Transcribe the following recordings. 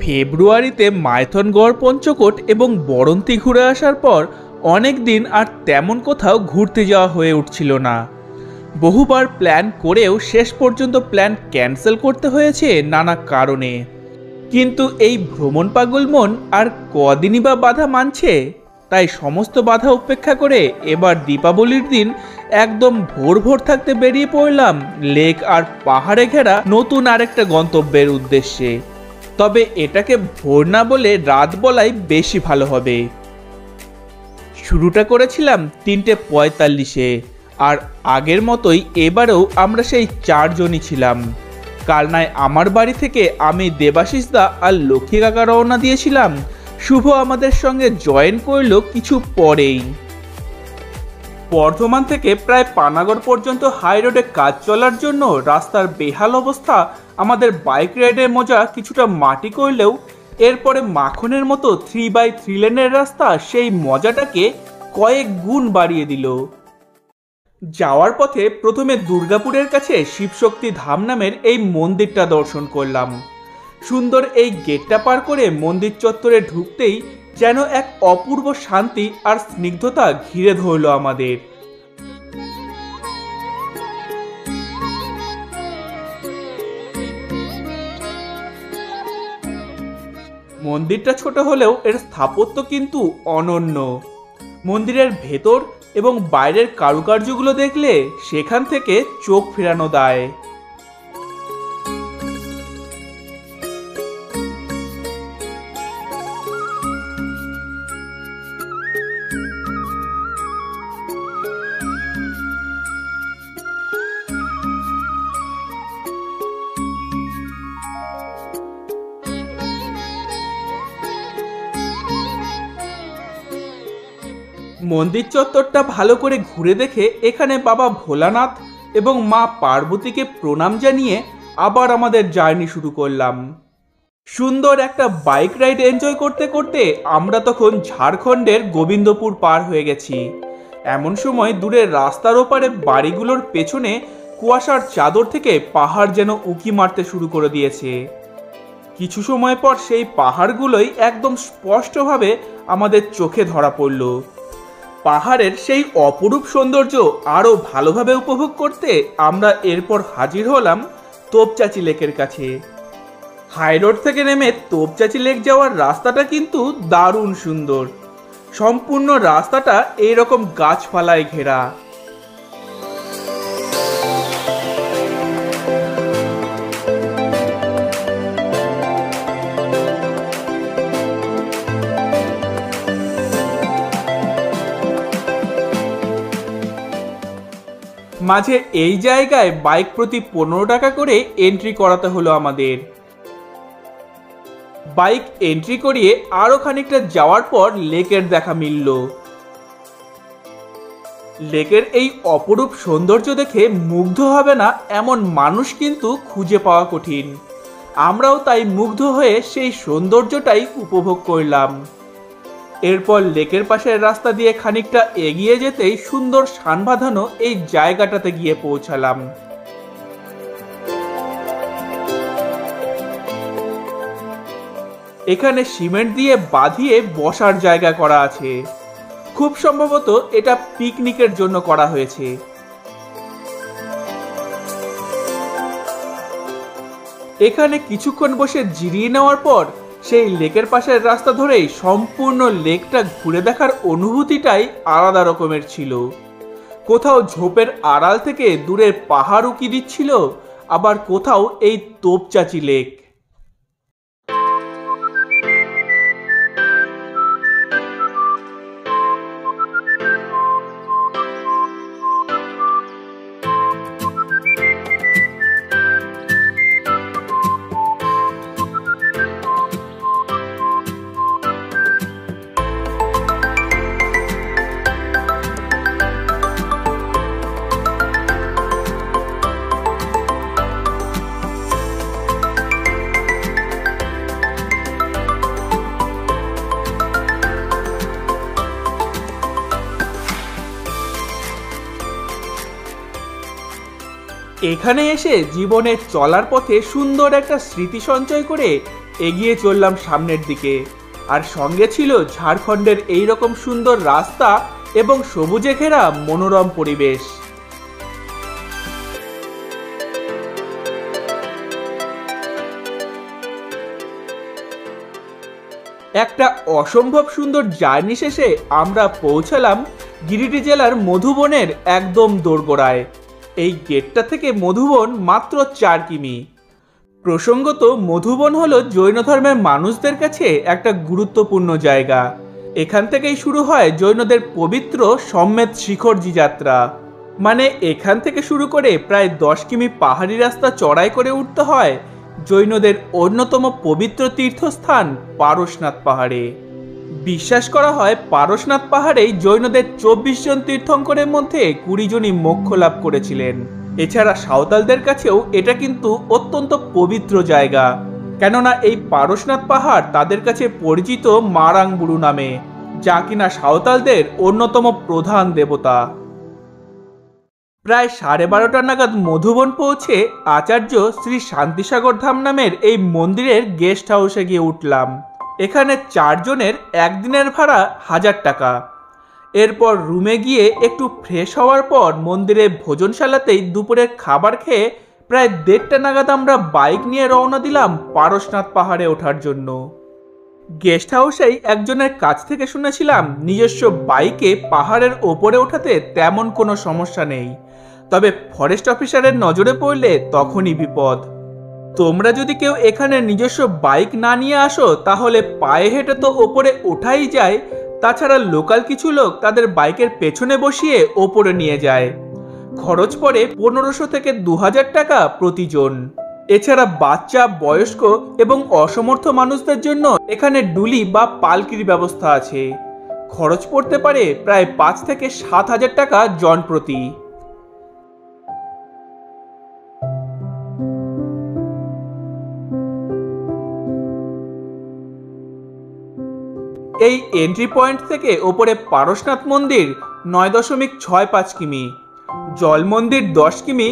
ফেব্রুয়ারিতে মাইথনগড় পঞ্চকোট এবং বরন্তি ঘুরে আসার পর অনেক দিন আর তেমন কোথাও ঘুরতে যাওয়া হয়ে উঠছিল না। বহুবার প্ল্যান করেও শেষ পর্যন্ত প্ল্যান ক্যান্সেল করতে হয়েছে নানা কারণে। কিন্তু এই ভ্রমণ পাগল মন আর কদিনই বা বাধা মানছে। তাই সমস্ত বাধা উপেক্ষা করে এবার দীপাবলির দিন একদম ভোর ভোর থাকতে বেরিয়ে পড়লাম লেক আর পাহাড়ে ঘেরা নতুন আরেকটা গন্তব্যের উদ্দেশ্যে। তবে এটাকে ভোর না বলে রাত বলাই বেশি ভালো হবে। শুরুটা করেছিলাম 3:45-এ, আর আগের মতোই এবারেও আমরা সেই 4 জনই ছিলাম। কালনায় আমার বাড়ি থেকে আমি, দেবাশিস দা আর লক্ষ্মী কাকা রওনা দিয়েছিলাম। শুভ আমাদের সঙ্গে জয়েন করল কিছু পরেই। বর্ধমান থেকে প্রায় পানাগড় পর্যন্ত হাই রোডে কাজ চলার জন্য রাস্তার বেহাল অবস্থা আমাদের বাইক রাইডের মজা কিছুটা মাটি করলেও এরপরে মাখনের মতো 3x3 লেনের রাস্তা সেই মজাটাকে কয়েক গুণ বাড়িয়ে দিল। যাওয়ার পথে প্রথমে দুর্গাপুরের কাছে শিবশক্তি ধাম নামের এই মন্দিরটা দর্শন করলাম। সুন্দর এই গেটটা পার করে মন্দির চত্বরে ঢুকতেই যেন এক অপূর্ব শান্তি আর স্নিগ্ধতা ঘিরে ধরল আমাদের। মন্দিরটা ছোট হলেও এর স্থাপত্য কিন্তু অনন্য। মন্দিরের ভেতর এবং বাইরের কারুকার্যগুলো দেখলে সেখান থেকে চোখ ফেরানো দায়। মন্দির চত্বরটা ভালো করে ঘুরে দেখে এখানে বাবা ভোলানাথ এবং মা পার্বতীকে প্রণাম জানিয়ে আবার আমাদের জার্নি শুরু করলাম। সুন্দর একটা বাইক রাইড এনজয় করতে করতে আমরা তখন ঝাড়খণ্ডের গোবিন্দপুর পার হয়ে গেছি। এমন সময় দূরের রাস্তার ওপারে বাড়িগুলোর পেছনে কুয়াশার চাদর থেকে পাহাড় যেন উঁকি মারতে শুরু করে দিয়েছে। কিছু সময় পর সেই পাহাড়গুলোই একদম স্পষ্টভাবে আমাদের চোখে ধরা পড়ল। পাহাড়ের সেই অপরূপ সৌন্দর্য আরও ভালোভাবে উপভোগ করতে আমরা এরপর হাজির হলাম তোপচাচি লেকের কাছে। হাই রোড থেকে নেমে তোপচাচি লেক যাওয়ার রাস্তাটা কিন্তু দারুণ সুন্দর। সম্পূর্ণ রাস্তাটা এইরকম গাছপালায় ঘেরা। মাঝে এই জায়গায় বাইক প্রতি 15 টাকা করে এন্ট্রি করাতে হলো আমাদের। বাইক এন্ট্রি করিয়ে আরো খানিকটা যাওয়ার পর লেকের দেখা মিলল। লেকের এই অপরূপ সৌন্দর্য দেখে মুগ্ধ হবে না এমন মানুষ কিন্তু খুঁজে পাওয়া কঠিন। আমরাও তাই মুগ্ধ হয়ে সেই সৌন্দর্যটাই উপভোগ করলাম। এরপর লেকের পাশের রাস্তা দিয়ে খানিকটা এগিয়ে যেতেই সুন্দর সান বাঁধানো এই জায়গাটাতে গিয়ে পৌঁছালাম। এখানে সিমেন্ট দিয়ে বাঁধিয়ে বসার জায়গা করা আছে। খুব সম্ভবত এটা পিকনিকের জন্য করা হয়েছে। এখানে কিছুক্ষণ বসে জিরিয়ে নেওয়ার পর সেই লেকের পাশের রাস্তা ধরেই সম্পূর্ণ লেকটা ঘুরে দেখার অনুভূতিটাই আলাদা রকমের ছিল। কোথাও ঝোপের আড়াল থেকে দূরের পাহাড় উঁকি দিচ্ছিল, আবার কোথাও এই তোপচাচি লেক। এখানে এসে জীবনের চলার পথে সুন্দর একটা স্মৃতি সঞ্চয় করে এগিয়ে চললাম সামনের দিকে। আর সঙ্গে ছিল ঝাড়খণ্ডের এইরকম সুন্দর রাস্তা এবং সবুজে ঘেরা মনোরম পরিবেশ। একটা অসম্ভব সুন্দর জার্নি শেষে আমরা পৌঁছালাম গিরিডি জেলার মধুবনের একদম দোরগোড়ায়। এই গেটটা থেকে মধুবন মাত্র 4 কিমি। প্রসঙ্গত মধুবন হলো জৈন ধর্মের মানুষদের কাছে একটা গুরুত্বপূর্ণ জায়গা। এখান থেকেই শুরু হয় জৈনদের পবিত্র সম্মেদ শিখরজি যাত্রা। মানে এখান থেকে শুরু করে প্রায় 10 কিমি পাহাড়ি রাস্তা চড়াই করে উঠতে হয় জৈনদের অন্যতম পবিত্র তীর্থস্থান পারশনাথ পাহাড়ে। বিশ্বাস করা হয় পারশনাথ পাহাড়েই জৈনদের 24 জন তীর্থঙ্করের মধ্যে 20 জনই মোক্ষ লাভ করেছিলেন। এছাড়া সাঁওতালদের কাছেও এটা কিন্তু অত্যন্ত পবিত্র জায়গা, কেননা এই পারশনাথ পাহাড় তাদের কাছে পরিচিত মারাংবুরু নামে, যা কিনা সাঁওতালদের অন্যতম প্রধান দেবতা। প্রায় 12:30 নাগাদ মধুবন পৌঁছে আচার্য শ্রী শান্তিসাগর ধাম নামের এই মন্দিরের গেস্ট হাউসে গিয়ে উঠলাম। এখানে 4 জনের একদিনের ভাড়া 1000 টাকা। এরপর রুমে গিয়ে একটু ফ্রেশ হওয়ার পর মন্দিরের ভোজনশালাতেই দুপুরের খাবার খেয়ে প্রায় 1:30 নাগাদ আমরা বাইক নিয়ে রওনা দিলাম পারশনাথ পাহাড়ে ওঠার জন্য। গেস্ট হাউসেই একজনের কাছ থেকে শুনেছিলাম নিজস্ব বাইকে পাহাড়ের ওপরে ওঠাতে তেমন কোনো সমস্যা নেই, তবে ফরেস্ট অফিসারের নজরে পড়লে তখনই বিপদ। তোমরা যদি কেউ এখানে নিজস্ব বাইক না নিয়ে আসো তাহলে পায়ে হেঁটে তো ওপরে ওঠাই যায়, তাছাড়া লোকাল কিছু লোক তাদের বাইকের পেছনে বসিয়ে ওপরে নিয়ে যায়। খরচ পড়ে 1500 থেকে 2000 টাকা প্রতিজন। এছাড়া বাচ্চা, বয়স্ক এবং অসমর্থ মানুষদের জন্য এখানে ডুলি বা পালকির ব্যবস্থা আছে। খরচ পড়তে পারে প্রায় 5 থেকে 7000 টাকা জন প্রতি। এই এন্ট্রি পয়েন্ট থেকে ওপরে পারশনাথ মন্দির 9.65 কিমি, জল মন্দির 10 কিমি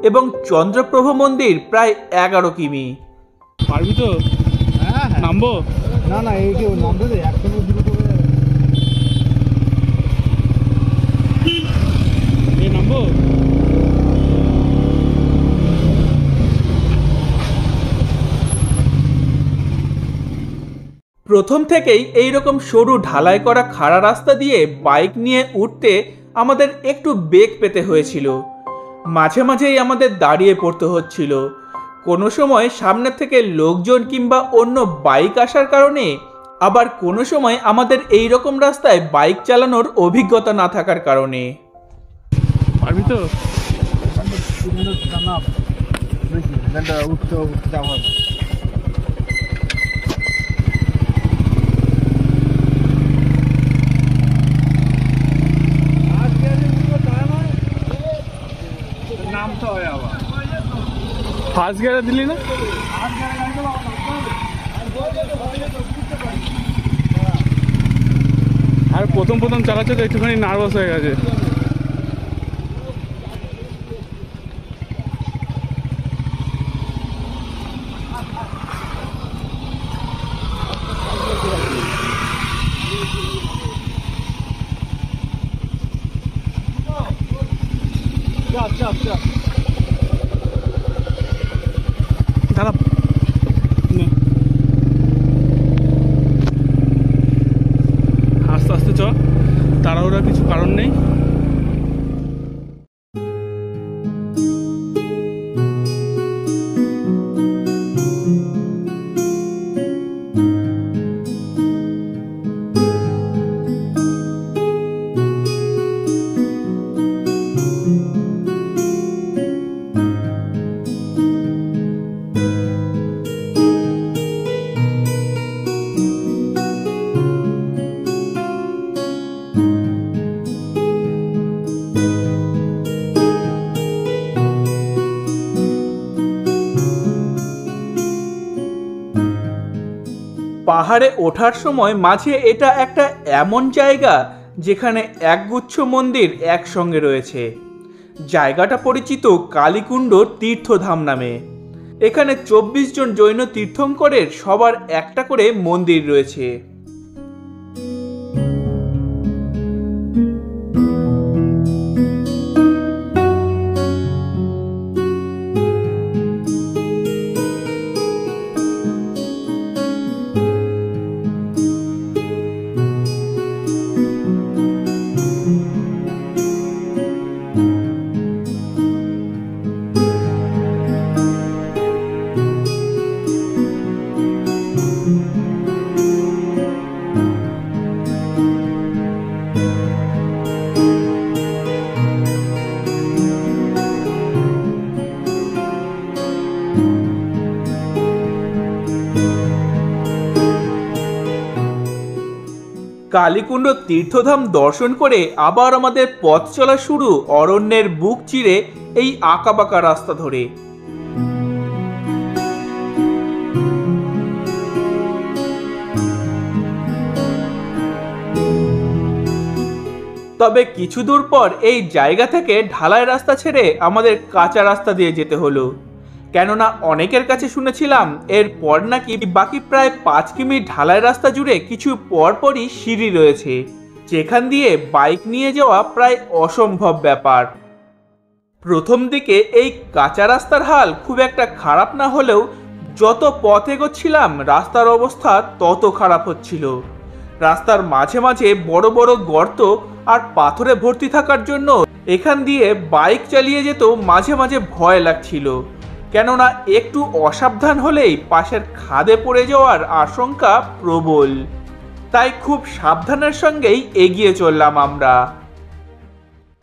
এবং চন্দ্রপ্রভু মন্দির প্রায় 11 কিমি। পারবি তো? হ্যাঁ নামবো না না, এই কেউ নামবে রে, একদম দ্রুত করে এই নামবো। প্রথম থেকেই এইরকম সরু ঢালাই করা খাড়া রাস্তা দিয়ে বাইক নিয়ে উঠতে আমাদের একটু বেগ পেতে হয়েছিল। মাঝে মাঝেই আমাদের দাঁড়িয়ে পড়তে হচ্ছিল। কোনো সময় সামনে থেকে লোকজন কিংবা অন্য বাইক আসার কারণে, আবার কোনো সময় আমাদের এই রকম রাস্তায় বাইক চালানোর অভিজ্ঞতা না থাকার কারণে। পারবি তো? ফার্স্ট গিয়ারে দিলি না? আর প্রথম চালাচ্ছে তো একটুখানি নার্ভাস হয়ে গেছে। আস্তে আস্তে চ, তাড়াহুড়ার কিছু কারণ নেই। পাহাড়ে ওঠার সময় মাঝে এটা একটা এমন জায়গা যেখানে একগুচ্ছ মন্দির একসঙ্গে রয়েছে। জায়গাটা পরিচিত কালীকুণ্ড তীর্থধাম নামে। এখানে 24 জন জৈন তীর্থঙ্করের সবার একটা করে মন্দির রয়েছে। কালীকুণ্ড তীর্থধাম দর্শন করে আবার আমাদের পথ চলা শুরু অরণ্যের বুক চিরে এই আঁকাবাঁকা রাস্তা ধরে। তবে কিছু দূর পর এই জায়গা থেকে ঢালাই রাস্তা ছেড়ে আমাদের কাঁচা রাস্তা দিয়ে যেতে হলো, কেননা অনেকের কাছে শুনেছিলাম এরপর নাকি বাকি প্রায় 5 কিমি ঢালাই রাস্তা জুড়ে কিছু পরপরই সিঁড়ি রয়েছে, যেখান দিয়ে বাইক নিয়ে যাওয়া প্রায় অসম্ভব ব্যাপার। প্রথম দিকে এই কাঁচা রাস্তার হাল খুব একটা খারাপ না হলেও যত পথ এগোচ্ছিলাম রাস্তার অবস্থা তত খারাপ হচ্ছিল। রাস্তার মাঝে মাঝে বড় বড় গর্ত আর পাথরে ভর্তি থাকার জন্য এখান দিয়ে বাইক চালিয়ে যেত মাঝে মাঝে ভয় লাগছিল, কেননা একটু অসাবধান হলেই পাশের খাদে পড়ে যাওয়ার আশঙ্কা প্রবল। তাই খুব সাবধানের সঙ্গেই এগিয়ে চললাম আমরা।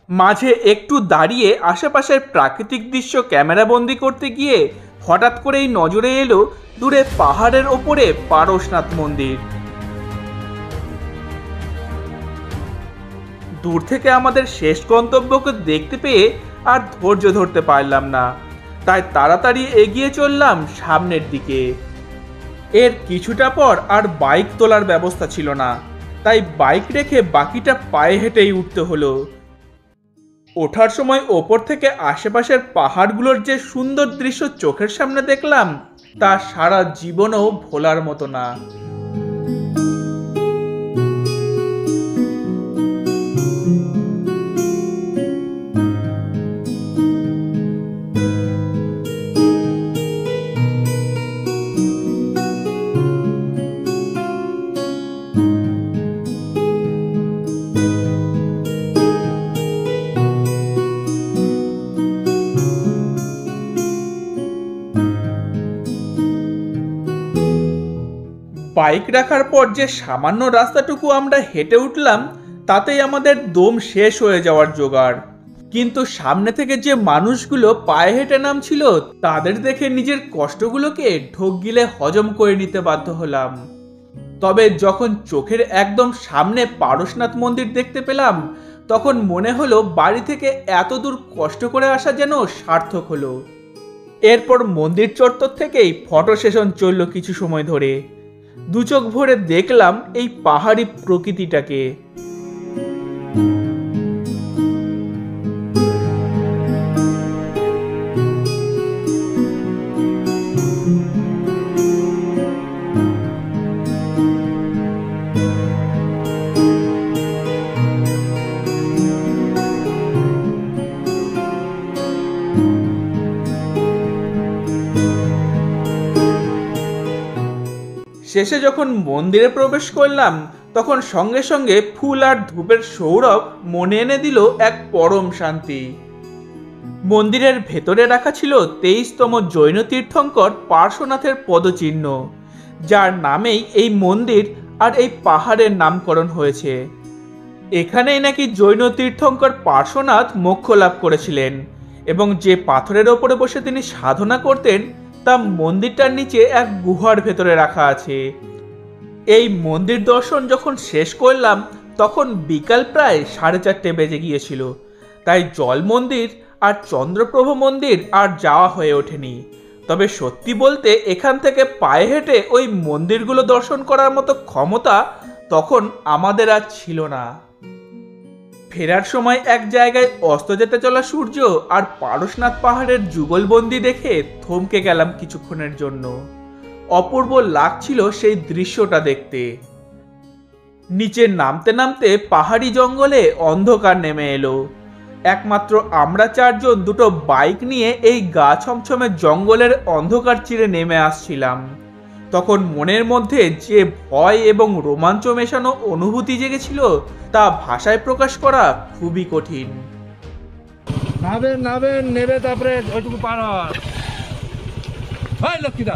মাঝে একটু দাঁড়িয়ে আশেপাশের প্রাকৃতিক দৃশ্য ক্যামেরাবন্দি করতে গিয়ে হঠাৎ করেই নজরে এলো দূরে পাহাড়ের ওপরে পারশনাথ মন্দির। দূর থেকে আমাদের শেষ গন্তব্যকে দেখতে পেয়ে আর ধৈর্য ধরতে পারলাম না, তাই তাড়াতাড়ি এগিয়ে চললাম সামনের দিকে। এর কিছুটা পর আর বাইক তোলার ব্যবস্থা ছিল না, তাই বাইক রেখে বাকিটা পায়ে হেঁটেই উঠতে হলো। ওঠার সময় ওপর থেকে আশেপাশের পাহাড়গুলোর যে সুন্দর দৃশ্য চোখের সামনে দেখলাম তা সারা জীবনেও ভোলার মতো না। বাইক রাখার পর যে সামান্য রাস্তাটুকু আমরা হেঁটে উঠলাম তাতেই আমাদের দম শেষ হয়ে যাওয়ার জোগাড়। কিন্তু সামনে থেকে যে মানুষগুলো পায়ে হেঁটে নামছিল তাদের দেখে নিজের কষ্টগুলোকে ঢোক গিলে হজম করে নিতে বাধ্য হলাম। তবে যখন চোখের একদম সামনে পারশনাথ মন্দির দেখতে পেলাম তখন মনে হলো বাড়ি থেকে এত দূর কষ্ট করে আসা যেন সার্থক হলো। এরপর মন্দির চত্বর থেকেই ফটো সেশন চলল কিছু সময় ধরে। দু চোখ ভরে দেখলাম এই পাহাড়ি প্রকৃতিটাকে। শেষে যখন মন্দিরে প্রবেশ করলাম তখন সঙ্গে সঙ্গে ফুল আর ধূপের সৌরভ মনে এনে দিল এক পরম শান্তি। মন্দিরের ভেতরে রাখা ছিল 23তম জৈন তীর্থঙ্কর পার্শ্বনাথের পদচিহ্ন, যার নামেই এই মন্দির আর এই পাহাড়ের নামকরণ হয়েছে। এখানেই নাকি জৈন তীর্থঙ্কর পার্শ্বনাথ মোক্ষ লাভ করেছিলেন এবং যে পাথরের ওপরে বসে তিনি সাধনা করতেন তা মন্দিরটার নিচে এক গুহার ভেতরে রাখা আছে। এই মন্দির দর্শন যখন শেষ করলাম তখন বিকাল প্রায় 4:30 বেজে গিয়েছিল, তাই জল মন্দির আর চন্দ্রপ্রভ মন্দির আর যাওয়া হয়ে ওঠেনি। তবে সত্যি বলতে এখান থেকে পায়ে হেঁটে ওই মন্দিরগুলো দর্শন করার মতো ক্ষমতা তখন আমাদের আর ছিল না। ফেরার সময় এক জায়গায় অস্ত যেতে চলা সূর্য আর পারশনাথ পাহাড়ের যুগলবন্দি দেখে থমকে গেলাম কিছুক্ষণের জন্য। অপূর্ব লাগছিল সেই দৃশ্যটা দেখতে। নিচে নামতে নামতে পাহাড়ি জঙ্গলে অন্ধকার নেমে এলো। একমাত্র আমরা চারজন দুটো বাইক নিয়ে এই গা ছমছমে জঙ্গলের অন্ধকার চিরে নেমে আসছিলাম। তখন মনের মধ্যে যে ভয় এবং রোমাঞ্চ মেশানো অনুভূতি জেগেছিল তা ভাষায় প্রকাশ করা খুবই কঠিন। নাবেন নাবেন নেবে তারপরে ওইটুকু পার হয় লক্ষ্মীদা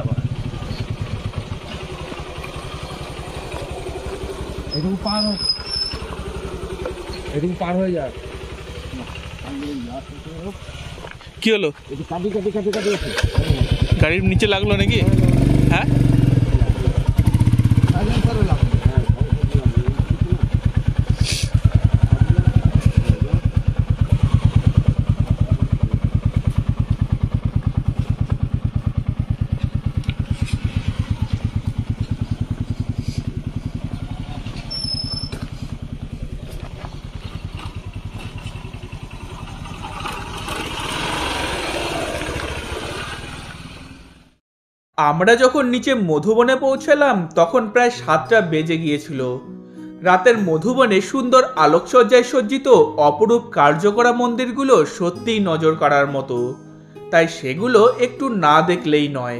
এটুকু পার হয়ে যায়। কি হলো? কাটি কাটি কাটি কাটি গাড়ির নিচে লাগলো নাকি? হ্যাঁ, আমরা যখন নিচে মধুবনে পৌঁছালাম তখন প্রায় 7টা বেজে গিয়েছিল। রাতের মধুবনে সুন্দর আলোকসজ্জায় সজ্জিত অপরূপ কার্যকরা মন্দিরগুলো সত্যিই নজর কাড়ার মতো, তাই সেগুলো একটু না দেখলেই নয়।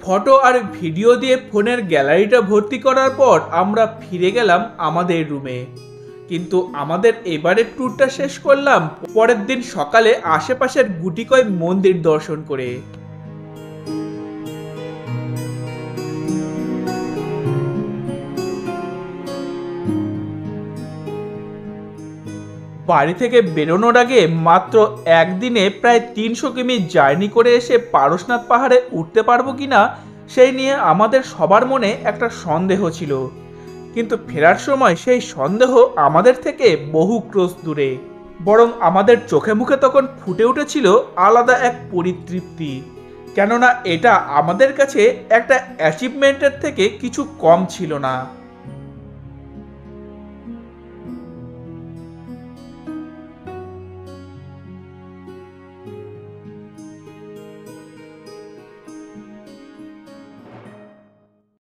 ফটো আর ভিডিও দিয়ে ফোনের গ্যালারিটা ভর্তি করার পর আমরা ফিরে গেলাম আমাদের রুমে। কিন্তু আমাদের এবারের ট্যুরটা শেষ করলাম পরের দিন সকালে আশেপাশের গুটিকয় মন্দির দর্শন করে। বাড়ি থেকে বেরোনোর আগে মাত্র একদিনে প্রায় 300 কিমি জার্নি করে এসে পারশনাথ পাহাড়ে উঠতে পারবো কিনা সেই নিয়ে আমাদের সবার মনে একটা সন্দেহ ছিল, কিন্তু ফেরার সময় সেই সন্দেহ আমাদের থেকে বহু ক্রোশ দূরে। বরং আমাদের চোখে মুখে তখন ফুটে উঠেছিল আলাদা এক পরিতৃপ্তি, কেননা এটা আমাদের কাছে একটা অ্যাচিভমেন্টের থেকে কিছু কম ছিল না।